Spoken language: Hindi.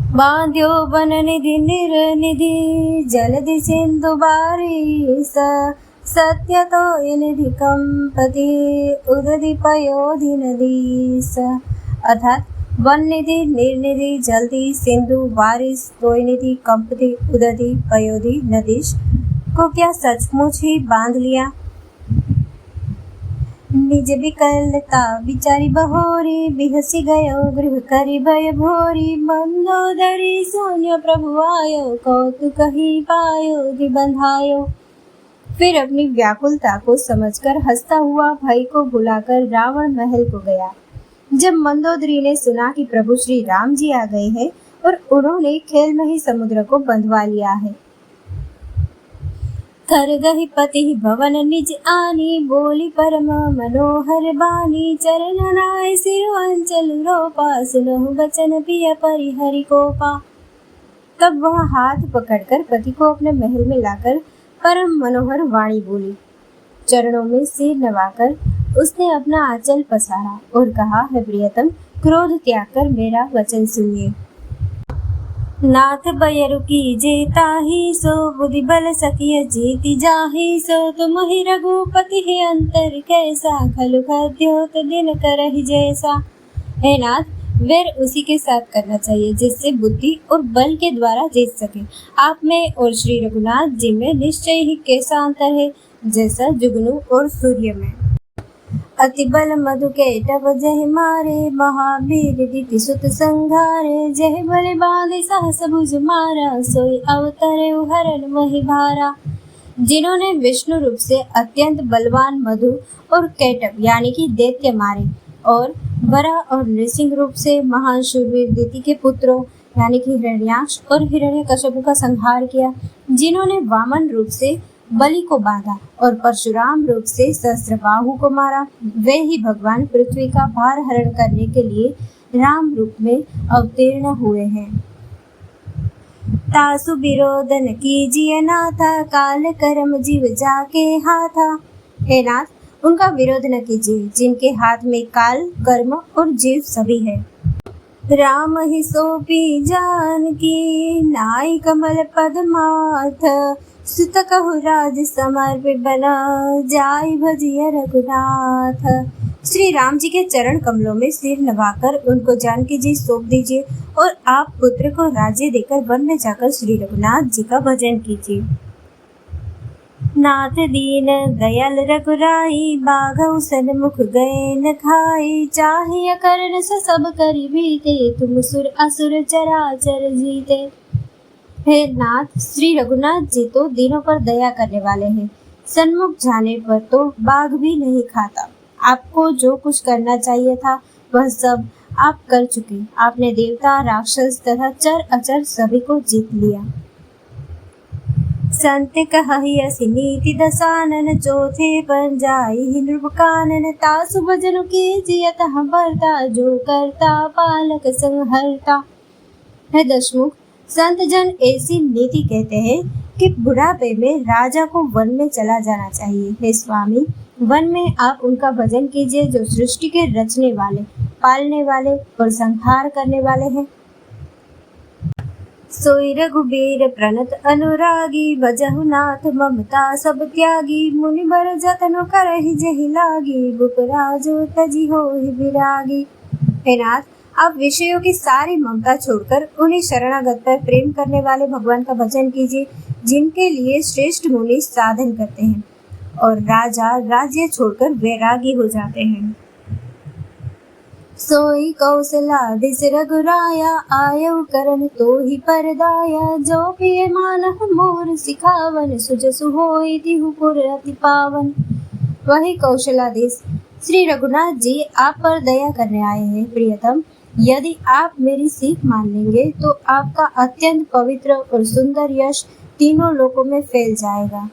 बांध्यो बन निधि निरनिधि जलधि सिंधु बारिश सत्य तो निधि कंपति उदधि पयोधि नदीस। अर्थात वन निधि निर्निधि जलधि सिंधु बारिश तोय निधि कंपति उदधि पयोधि नदीश को क्या सचमुच ही बांध लिया। निज विकलता विचारी बहोरी बिहसी गयो गृह करी भय भोरी मंदोदरी सोन्य प्रभु आयो कौतुक ही पायो धि बंधायो। फिर अपनी व्याकुलता को समझकर हंसता हुआ भय को भुलाकर रावण महल को गया। जब मंदोदरी ने सुना कि प्रभु श्री राम जी आ गए हैं और उन्होंने खेल में ही समुद्र को बंधवा लिया है। थर गहि पति भवन निज आनी बोली परम मनोहर बानी चरण नाय सिर अंचल रोपा सुनहु बचन पिय परिहरि कोपा। तब वह हाथ पकड़कर पति को अपने महल में लाकर परम मनोहर वाणी बोली। चरणों में सिर नवाकर उसने अपना आंचल पसारा और कहा, है प्रियतम, क्रोध त्याग कर मेरा वचन सुनिए। नाथ बयरु कीजे ताहि सो बुद्धि बल सकिय जीति जाहि सो तुम ही रघुपति हे अंतर कैसा खलु खद्योत दिन करहि जैसा। हे नाथ, वैर उसी के साथ करना चाहिए जिससे बुद्धि और बल के द्वारा जीत सके। आप में और श्री रघुनाथ जी में निश्चय ही कैसा अंतर है, जैसा जुगनू और सूर्य में। अति बल मधु केटव जय मारे महावीर दिति सुत संघारे जय बल बांधे सहस भुज मारा सोई अवतरे हरण मही भारा। जिन्होंने विष्णु रूप से अत्यंत बलवान मधु और केटव यानी कि दैत्य मारे और वराह और नृसिंह रूप से महान शूरवीर दिति के पुत्रों यानी कि हिरण्याक्ष और हिरण्यकश्यप का संहार किया। जिन्होंने वामन रूप से बलि को बांधा और परशुराम रूप से सहस्त्रबाहु को मारा, वे ही भगवान पृथ्वी का भार हरण करने के लिए राम रूप में अवतीर्ण हुए हैं। तासु विरोधन कीजिए नाथा काल कर्म जीव जाके हाथा। हे नाथ, उनका विरोध न कीजिए जिनके हाथ में काल कर्म और जीव सभी है। राम ही सोपी जानकी नाई कमल पद्मार्थ सुत कहु राज समर्पि बना जाय भजिय रघुनाथ। श्री राम जी के चरण कमलों में सिर नवाकर उनको जानकी जी सौंप दीजिए और आप पुत्र को राज्य देकर वन में जाकर श्री रघुनाथ जी का भजन कीजिए। नाथ दीन दयाल रघुराई बाघउ सन्मुख गए न खाई चाहे कर्ण सब करी बीते तुम सुर असुर चराचर जीते। हे नाथ, श्री रघुनाथ जी तो दीनों पर दया करने वाले हैं। सन्मुख जाने पर तो बाघ भी नहीं खाता। आपको जो कुछ करना चाहिए था वह सब आप कर चुके। आपने देवता राक्षस तथा चर अचर सभी को जीत लिया। संत कहि असि नीति दसानन चौथे पर जाई नृप कानन तासु भजन कीजियत बरता जो करता पालक संहरता। है दशमुख, संत जन ऐसी नीति कहते हैं कि बुढ़ापे में राजा को वन में चला जाना चाहिए। हे स्वामी, वन में आप उनका भजन कीजिए जो सृष्टि के रचने वाले, पालने वाले और संहार करने वाले हैं। सोई रघुबीर प्रणत अनुरागी भजहु नाथ ममता सब त्यागी मुनि बर जतन करहि जहि लागी बुक राजो तजी होहि विरागी। हे नाथ, आप विषयों की सारी ममता छोड़कर उन्हें शरणागत पर प्रेम करने वाले भगवान का भजन कीजिए जिनके लिए श्रेष्ठ मुनि साधन करते हैं और राजा राज्य छोड़कर वैरागी हो जाते हैं। सोई कौशलाधीश रघुराया आयु करन तो ही परदाया जो पिय मानह मोर सिखावन सुजसु होई तिहु पुर अति पावन। वही कौशलाधीश श्री रघुनाथ जी आप पर दया करने आए हैं। प्रियतम, यदि आप मेरी सीख मान लेंगे तो आपका अत्यंत पवित्र और सुंदर यश तीनों लोकों में फैल जाएगा।